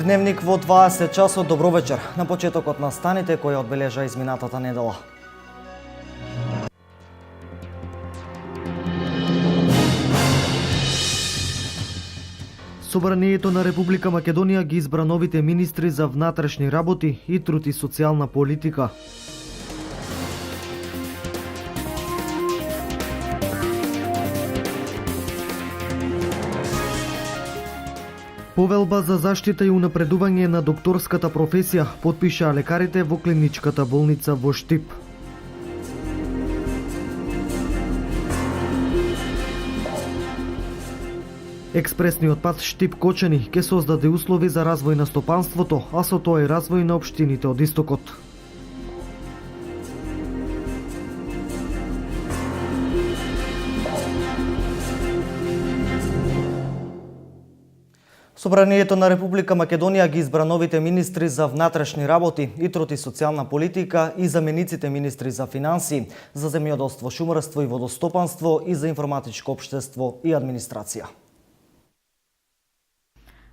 Дневник во 20 часот. Добро вечер. На почетокот на станите кои одбележа изминатата недела. Собранието на Република Македонија ги избра новите министри за внатрешни работи и труд и социјална политика. Повелба за заштита и унапредување на докторската професија потпиша лекарите во клиничката болница во Штип. Експресниот пат Штип-Кочани ќе создаде услови за развој на стопанството, а со тоа и развој на општините од истокот. Собранието на Република Македонија ги избра новите министри за внатрешни работи и труд и социјална политика и замениците министри за финансии, за земјоделство, шумарство и водостопанство и за информатичко општество и администрација.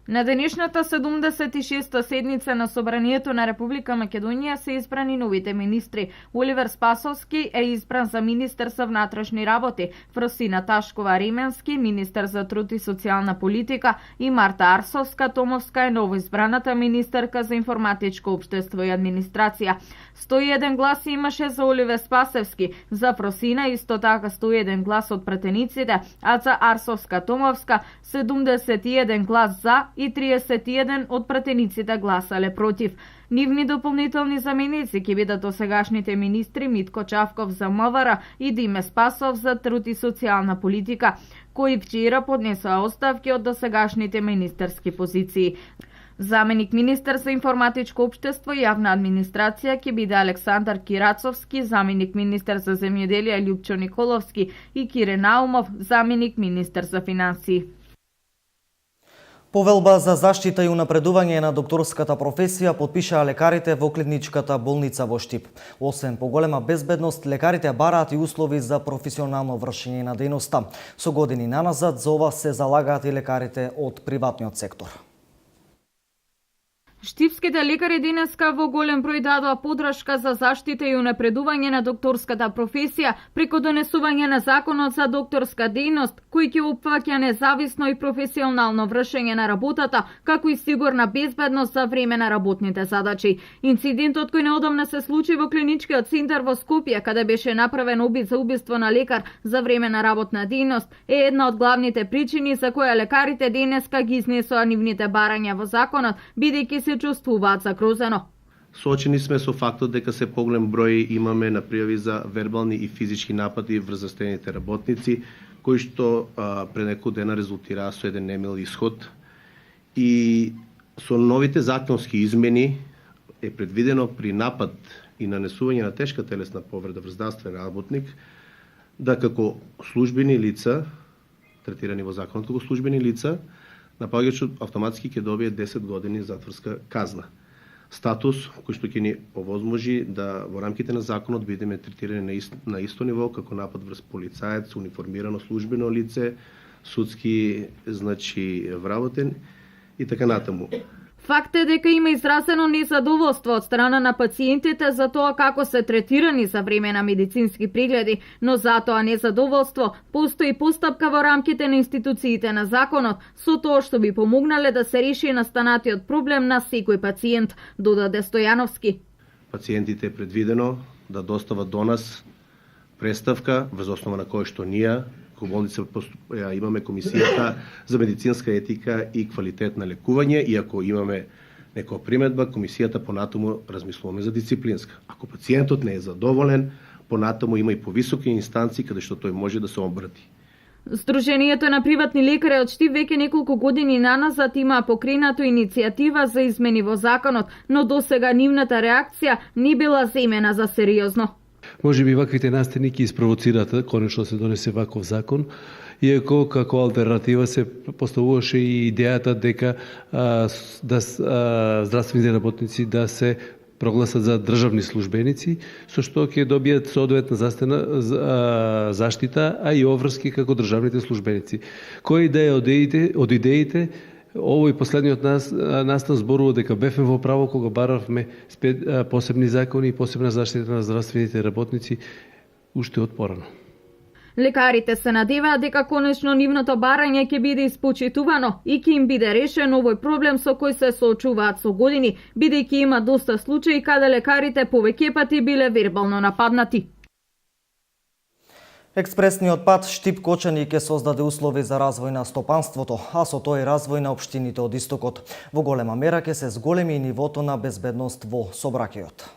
На денешната 76-та седница на Собранието на Република Македонија се избрани новите министри. Оливер Спасовски е избран за министер за внатрешни работи, Фросина Ташкова-Ременски, министер за труд и социјална политика и Марта Арсовска-Томовска е новоизбраната министерка за информатичко општество и администрација. 101 гласи имаше за Оливер Спасовски, за Фросина исто така 101 глас од пратениците, а за Арсовска-Томовска 71 глас за и 31 од пратениците гласале против. Нивни дополнителни заменици ќе бидат досегашните министри Митко Чавков за МВР и Диме Спасов за труд и социјална политика, кои вчера поднесоа оставки од досегашните министерски позиции. Заменик министер за информатичко општество и јавна администрација ќе биде Александар Кирацовски, заменик министер за земјоделие Љупчо Николовски и Кире Наумов, заменик министер за финансии. Повелба за заштита и унапредување на докторската професија потпишаа лекарите во клиничката болница во Штип. Освен поголема безбедност, лекарите бараат и услови за професионално вршење на дејноста. Со години наназад за ова се залагаат и лекарите од приватниот сектор. Штипските лекари денеска во голем број дадоа подршка за заштита и унапредување на докторската професија преку донесување на законот за докторска дејност, кој ќе опфаќа независно и професионално вршење на работата, како и сигурна безбедност за време на работните задачи. Инцидентот кој неодамна се случи во клиничкиот центар во Скопје, каде беше направен обид за убиство на лекар за време на работна дејност, е една од главните причини за која лекарите денеска ги изнесоа нивните барања во законот, бидејќи се чувствуваат загрозено. Соочени сме со фактот дека се поголем број имаме на пријави за вербални и физички напади врз заштедените работници, кои што пред неколку дена резултираа со еден немил исход. И со новите законски измени е предвидено при напад и нанесување на тешка телесна повреда врз здравствен работник да како службени лица, третирани во законот како службени лица, напаѓачот автоматски ќе добие 10 години затворска казна. Статус кој што ќе ни овозможи да во рамките на законот бидеме третирани на исто ниво како напад врз полицаец, униформирано службено лице, судски вработен и така натаму. Факт е дека има изразено незадоволство од страна на пациентите за тоа како се третирани за време на медицински прегледи, но за тоа незадоволство постои постапка во рамките на институциите на законот со тоа што би помогнале да се реши настанатиот проблем на секој пациент, додаде Стојановски. Пациентите е предвидено да достават до нас преставка врз основа на која што ние во болница имаме комисијата за медицинска етика и квалитет на лекување и ако имаме некоја приметба, комисијата понатаму размислуваме за дисциплинска. Ако пациентот не е задоволен, понатаму има и повисоки инстанции каде што тој може да се обрати. Сдруженијето на приватни лекари од Штип веќе неколку години наназад има покренато иницијатива за измени во законот, но досега нивната реакција не била земена за сериозно. Може би ваквите настани ќе испровоцират конечно се донесе ваков закон, иако како алтернатива се поставуваше и идејата дека здравствените работници да се прогласат за државни службеници, со што ќе добијат соодветна заштита, а и обврски како државните службеници. Која идеја од идеите Овој последниот настан зборува дека бевме во право кога баравме посебни закони и посебна заштита на здравствените работници уште од порано. Лекарите се надеваат дека конечно нивното барање ќе биде испочитувано и ќе им биде решен овој проблем со кој се соочуваат со години, бидејќи има доста случаи каде лекарите повеќе пати биле вербално нападнати. Експресниот пат Штип-Кочани ќе создаде услови за развој на стопанството, а со тој развој на општините од истокот. Во голема мера ќе се зголеми и нивото на безбедност во сообраќајот.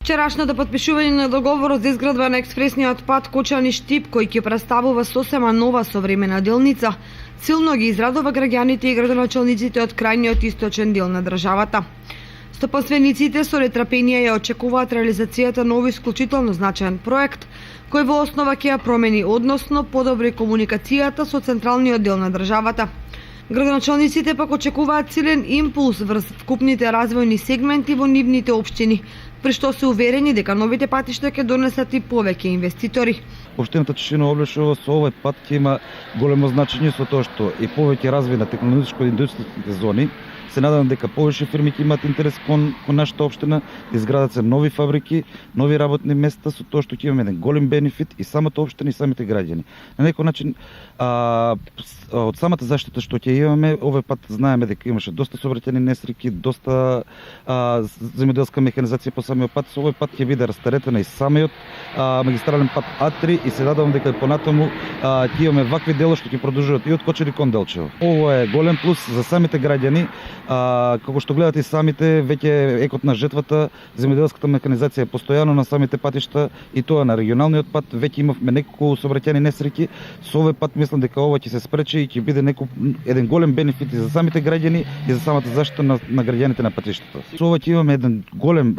Вчерашното подпишување на договорот за изградба на експресниот пат Кочани-Штип, кој ќе представува сосема нова современа делница, силно ги израдува граѓаните и градоначалниците од крајниот источен дел на државата. Стопанствениците со нетрпение ја очекуваат реализацијата на овој исклучително значаен проект, кој во основа ќе ја промени, односно подобри комуникацијата со централниот дел на државата. Градоначалниците пак очекуваат силен импулс врз вкупните развојни сегменти во нивните општини, при што се уверени дека новите патишта ќе донесат и повеќе инвеститори. Општината Чешина Облешово со овој пат ќе има големо значење со тоа што и повеќе развој на технолошко-индустријските зони. Се надевам дека повеќе фирми ќе имаат интерес кон нашата општина, да изградат се нови фабрики, нови работни места, со тоа што ќе имаме еден голем бенефит и самата општина и самите граѓани. На некој начин од самата заштита што ќе имаме, овој пат знаеме дека имаше доста сообраќајни несреќи, доста земјоделска механизација по самиот пат. Со овој пат ќе биде растаретена и самиот магистрален пат А3 и се надевам дека понатаму ќе имаме вакви дела што ќе продолжуваат и од Кочани кон Делчево. Ово е голем плюс за самите граѓани. Како што гледате и самите, веќе екот на жетвата, земјоделската механизација е постојано на самите патишта и тоа на регионалниот пат. Веќе имавме неколку сообраќајни несреќи. Со овој пат мислам дека ова ќе се спречи и ќе биде еден голем бенефит и за самите граѓани и за самата заштита на граѓаните на патиштата. Со ова ќе имаме еден голем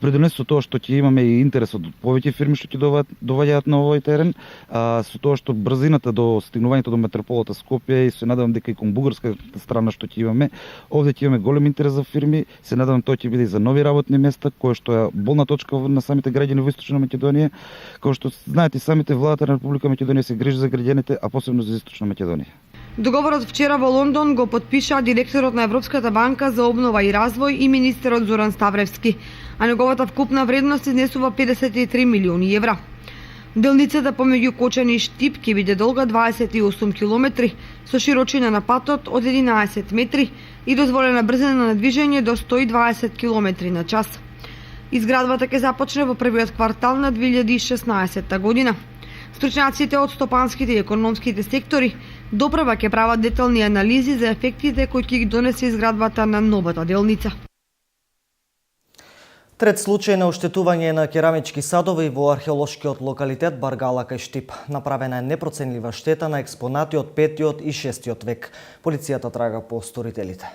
придонес со тоа што ќе имаме и интерес од повеќе фирми што ќе доваѓаат на овој терен, со тоа што брзината до стигнувањето до метрополата Скопје и се надевам дека и кон бугарската страна што ќе имаме, овде ќе имаме голем интерес за фирми. Се надевам тоа ќе биде и за нови работни места, кој што е болна точка на самите граѓани во Источна Македонија. Како што знаете, самите владата на Република Македонија се грижи за граѓаните, а посебно за Источна Македонија. Договорот вчера во Лондон го подпиша директорот на Европската банка за обнова и развој и министерот Зоран Ставревски, а неговата вкупна вредност изнесува 53 милиони евра. Делницата помеѓу Кочани и Штип ќе биде долга 28 километри, со широчина на патот од 11 метри и дозволена брзина на движење до 120 километри на час. Изградбата ќе започне во првиот квартал на 2016 година. Стручњаците од стопанските и економските сектори допрева ќе прават детални анализи за ефектите кои ќе ги донесе изградбата на новата делница. Трет случај на оштетување на керамички садови во археолошкиот локалитет Баргала кај Штип. Направена е непроценлива штета на експонати од 5 и 6 век. Полицијата трага по сторителите.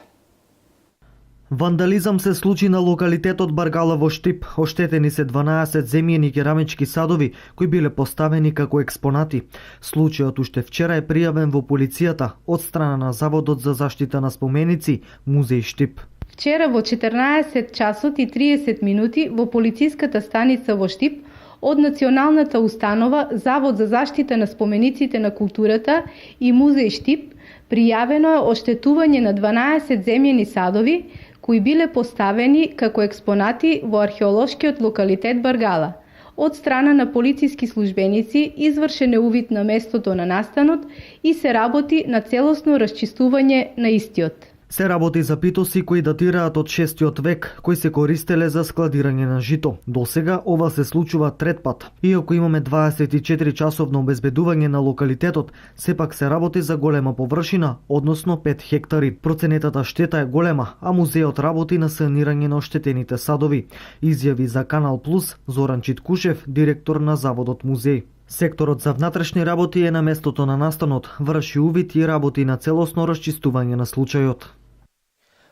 Вандализам се случи на локалитетот Баргала во Штип. Оштетени се 12 земјени керамички садови кои биле поставени како експонати. Случајот уште вчера е пријавен во полицијата од страна на Заводот за заштита на споменици Музеј Штип. Вчера во 14 часот и 30 минути во полициската станица во Штип од Националната установа Завод за заштита на спомениците на културата и Музеј Штип пријавено е оштетување на 12 земјени садови кои биле поставени како експонати во археолошкиот локалитет Баргала. Од страна на полициски службеници извршен е увид на местото на настанот и се работи на целосно расчистување на истиот. Се работи за питоси кои датираат од 6 век, кои се користеле за складирање на жито. Досега ова се случува трет пат. Иако имаме 24 часовно обезбедување на локалитетот, сепак се работи за голема површина, односно 5 хектари. Проценетата штета е голема, а музеот работи на санирање на оштетените садови. Изјави за Канал Плюс Зоран Читкушев, директор на Заводот Музеј. Секторот за внатрешни работи е на местото на настанот, врши увид и работи на целосно расчистување на случајот.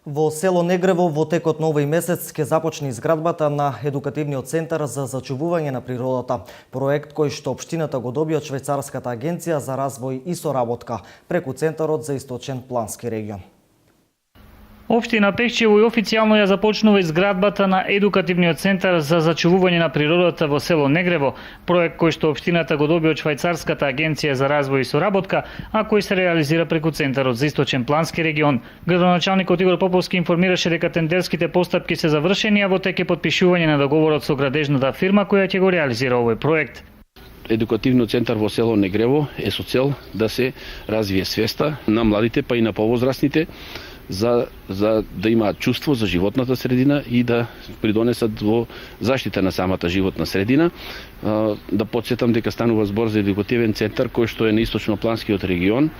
Во село Негрево во текот на овој месец ќе започне изградбата на едукативниот центар за зачувување на природата, проект кој што општината го доби од Швајцарската агенција за развој и соработка преку Центарот за источен плански регион. Општина Пехчево и официјално ја започнува изградбата на едукативниот центар за зачувување на природата во село Негрево, проект кој што општината го доби од Швајцарската агенција за развој и соработка, а кој се реализира преку Центарот за источен плански регион. Градоначалникот Игор Поповски информираше дека тендерските постапки се завршени, а во тек е потпишување на договорот со градежната фирма која ќе го реализира овој проект. Едукативниот центар во село Негрево е со цел да се развие свеста на младите па и на повозрастните за да имаат чувство за животната средина и да придонесат во заштита на самата животна средина. Да подсетам дека станува збор за едукативен центар кој што е на источнопланскиот регион.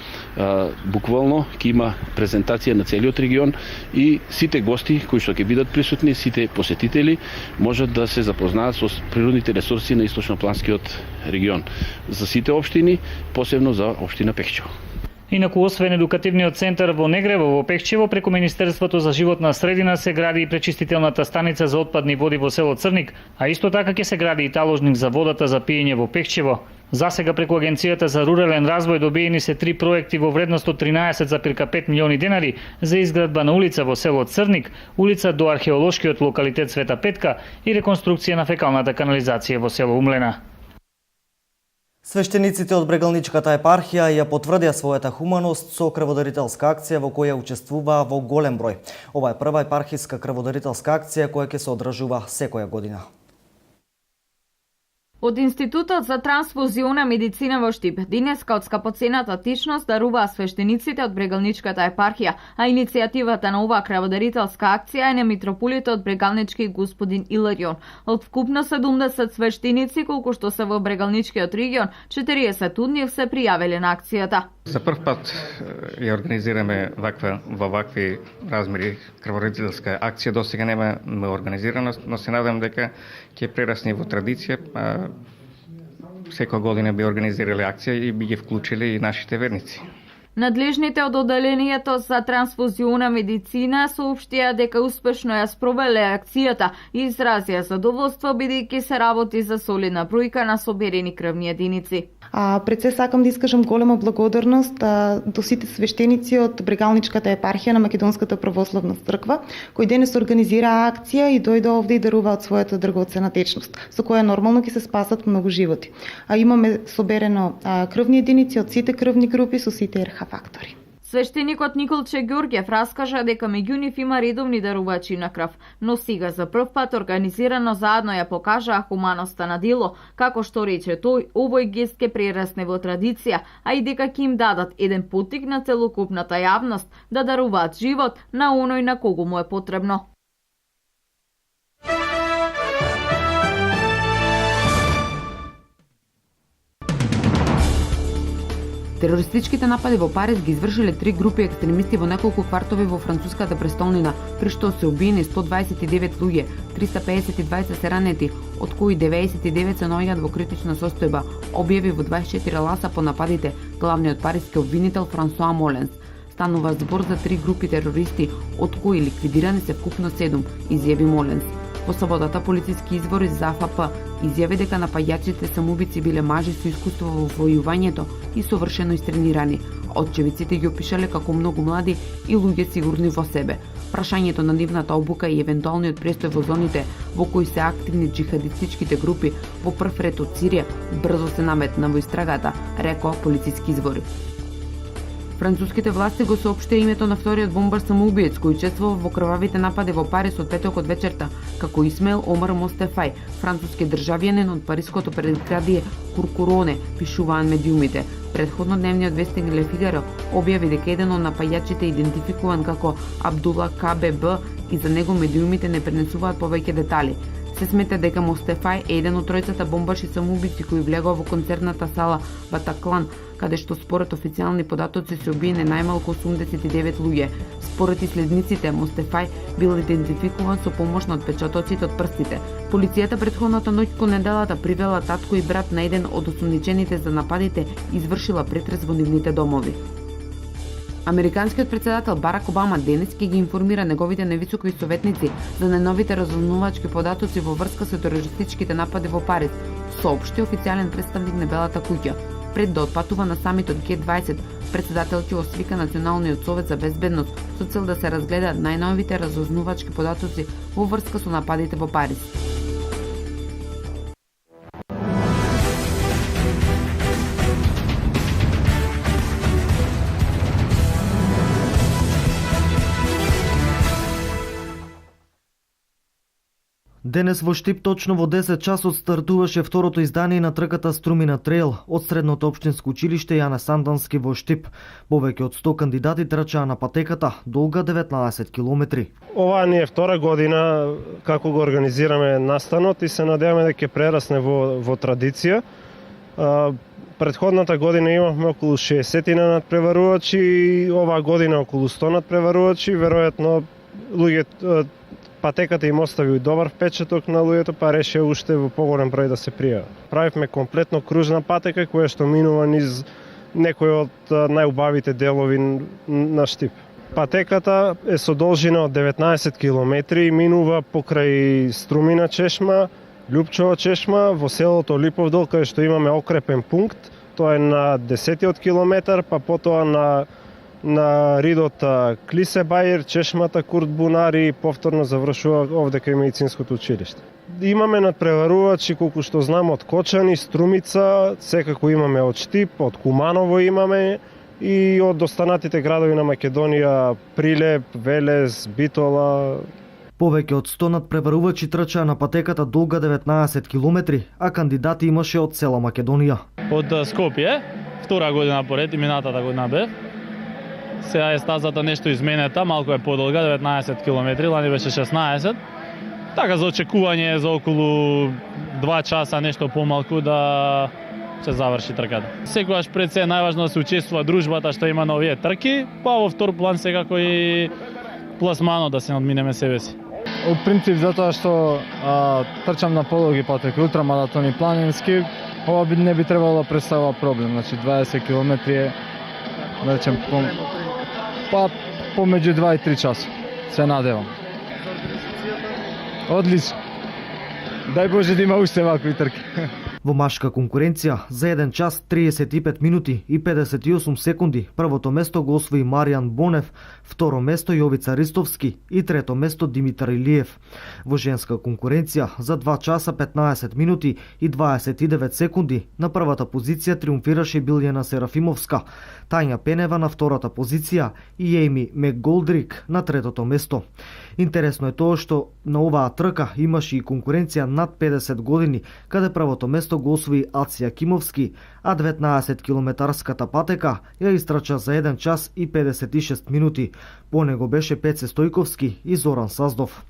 Буквално ќе има презентација на целиот регион и сите гости кои што ќе бидат присутни, сите посетители можат да се запознаат со природните ресурси на источнопланскиот регион. За сите општини, посебно за општина Пехчево. Инаку, освен едукативниот центар во Негрево во Пехчево, преку Министерството за животна средина се гради и пречистителната станица за отпадни води во село Црник, а исто така ќе се гради и таложник за водата за пиење во Пехчево. Засега преку Агенцијата за рурален развој добиени се 3 проекти во вредност од 13,5 милиони денари за изградба на улица во село Црник, улица до археолошкиот локалитет Света Петка и реконструкција на фекалната канализација во село Умлена. Свештениците од Брегалничката епархија ја потврдија својата хуманост со крводарителска акција во која учествуваа во голем број. Ова е прва епархиска крводарителска акција која ќе се одржува секоја година. Од Институтот за трансфузиона медицина во Штип денеска од скапоцената тичност даруваа свештениците од Брегалничката епархија, а иницијативата на оваа крводарителска акција е на митрополитот Брегалнички господин Иларион. Од вкупно 70 свештеници колку што се во Брегалничкиот регион, 40 од нив се пријавиле на акцијата. За прв пат ја организираме во вакви размери крводарителска акција. Досега нема организирано, но се надам дека ќе прерасне во традиција. Секоја година би организирале акција и би ги вклучили и нашите верници. Надлежните од одделението за трансфузиона медицина соопштија дека успешно ја спровеле акцијата и изразија задоволство бидејќи се работи за солидна бројка на соберени крвни единици. Пред се сакам да искажам голема благодарност до сите свештеници од Брегалничката епархија на Македонската православна црква, кои денес организираа акција и дојде овде и даруваат својата драгоцена течност, со која нормално ќе се спасат многу животи. Имаме соберено крвни единици од сите крвни групи со сите РХ фактори. Свештеникот Николче Ѓорѓев раскажа дека меѓу нив има редовни дарувачи на крв, но сега за прв пат организирано заедно ја покажаа хуманоста на дело, како што рече тој, овој гест ке прерасне во традиција, а и дека ќе им дадат еден поттик на целокупната јавност да даруваат живот на оној на кого му е потребно. Терористичките напади во Париз ги извршиле 3 групи екстремисти во неколку квартови во француската престолнина, при што се убиени 129 луѓе, 352 се ранети, од кои 99 се наоѓаат во критична состојба, објави во 24 ласа по нападите главниот париски обвинител Франсуа Моленс. Станува збор за 3 групи терористи, од кои ликвидирани се вкупно 7, изјави Моленс. Во саботата полициски извори за АФП изјави дека напаѓачите самоубици биле мажи со искуство во војувањето и совршено истренирани. Очевиците ги опишале како многу млади и луѓе сигурни во себе. Прашањето на нивната обука и евентуалниот престој во зоните во кои се активни джихадистичките групи во прв ред од Сирија брзо се наметна во истрагата, рекоа полициски извори. Француските власти го соопштија името на вториот бомбар самоубиец кој учествува во крвавите напади во Париз од петокот вечерта, како Исмаил Омар Мостефај, француски државјанин од париското предградие Куркуроне, пишуваат медиумите. Претходно дневниот вестник Ле Фигаро објави дека еден од напаѓачите идентификуван како Абдула КББ и за него медиумите не пренесуваат повеќе детали. Се смета дека Мостефај е еден од тројцата бомбаши самоубици кои влегоа во концертната сала Батаклан, каде што според официјални податоци се убиени најмалку 89 луѓе. Според исследниците, Мостефај бил идентификуван со помош на отпечатоците од прстите. Полицијата претходната ноќ кон неделата привела татко и брат на еден од осумничените за нападите и извршила претрес во нивните домови. Американскиот председател Барак Обама денес ќе ги информира неговите највисоки советници за најновите разузнавачки податоци во врска со терористичките напади во Париз, соопшти официјален представник на Белата куќа. пред да отпатува на самитот Г20. Председател ќе освика Националниот совет за безбедност со цел да се разгледаат најновите разузнавачки податоци во врска со нападите во Париз. Денес во Штип точно во 10 часот стартуваше второто издание на трката Струмина трейл од Средното општинско училиште Јане Сандански во Штип. Повеќе од 100 кандидати трчаа на патеката, долга 19 километри. Ова ни е втора година како го организираме настанот и се надеваме да ќе прерасне во традиција. Предходната година имавме околу 60 надпреварувачи и оваа година околу 100 надпреварувачи. Веројатно луѓето патеката им остави добар впечаток на луѓето, па решија уште во поголем број да се пријават. Правивме комплетно кружна патека која што минува низ некои од најубавите делови на Штип. Патеката е со должина од 19 километри и минува покрај Струмина чешма, Љупчова чешма, во селото Липовдол, каде што имаме окрепен пункт. Тоа е на 10 километар, па потоа на ридот Клисебајер, чешмата Курт Бунари и повторно завршува овде кај медицинското училиште. Имаме надпреварувачи, колку што знам, од Кочани, Струмица, секако имаме од Штип, од Куманово имаме и од останатите градови на Македонија, Прилеп, Велес, Битола. Повеќе од 100 надпреварувачи трчаа на патеката долга 19 километри, а кандидати имаше од цела Македонија. Од Скопје, втора година поред и минатата година бев. Сега е стазата нешто изменета, малку е подолга, 19 километри, лани беше 16. Така за очекување е за околу 2 часа, нешто помалку да се заврши трката. Секогаш пред се е најважно да се учествува дружбата што има на овие трки, па во втор план секако и пласмано да се надминеме себе си. Од принцип затоа што трчам на подолги патеки, ултрамаратони, планински, ова не би требало да представува проблем. Значи 20 километри е, да речем, помеѓу 2 и 3 часа. Се надевам. Одлично. Дај Боже да има уште вакви трки. Во машка конкуренција за 1 час 35 минути и 58 секунди првото место го освои Маријан Бонев, второ место Јовица Ристовски и трето место Димитар Илиев. Во женска конкуренција за 2 часа 15 минути и 29 секунди на првата позиција триумфираше Билјана Серафимовска, Тања Пенева на втората позиција и Ејми Мекголдрик на третото место. Интересно е тоа што на оваа трка имаше и конкуренција над 50 години, каде првото место го освои Ација Кимовски, а 19 километарската патека ја истрача за 1 час и 56 минути. По него беше Пеце Стојковски и Зоран Саздов.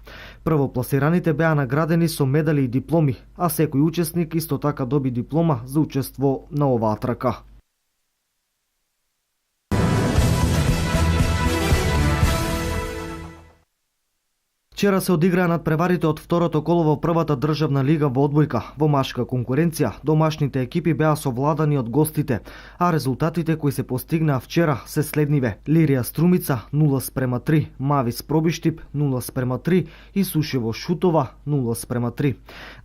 Првопласираните беа наградени со медали и дипломи, а секој учесник исто така доби диплома за учество на оваа трка. Вчера се одиграа надпреварите од второто коло во првата државна лига во одбојка. Во машка конкуренција, домашните екипи беа совладани од гостите, а резултатите кои се постигнаа вчера се следниве: Лирија Струмица 0:3, Мавис Пробиштип 0:3 и Сушево Шутова 0:3.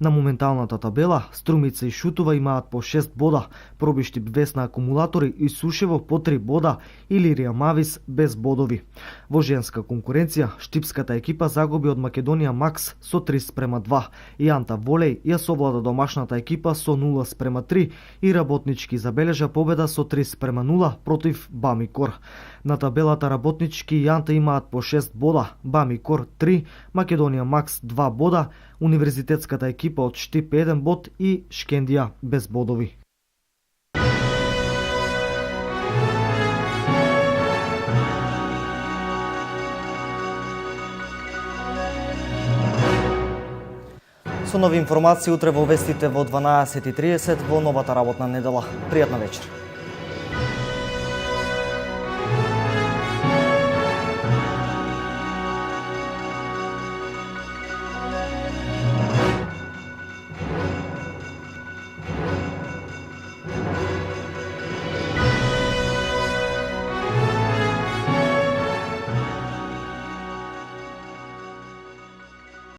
На моменталната табела Струмица и Шутова имаат по 6 бода, Пробиштип Весна акумулатори и Сушево по 3 бода и Лирија Мавис без бодови. Во женска конкуренција штипската екипа загуби од Македонија Макс со 3:2 и Анта Волеј ја совлада домашната екипа со 0:3 и работнички забележа победа со 3:0 против Бамикор. На табелата работнички и Анта имаат по 6 бода, Бамикор 3, Македонија Макс 2 бода, универзитетската екипа од Штип 1 бод и Шкендија без бодови. Со нови информации утре во вестите во 12:30 во новата работна недела. Пријатна вечер.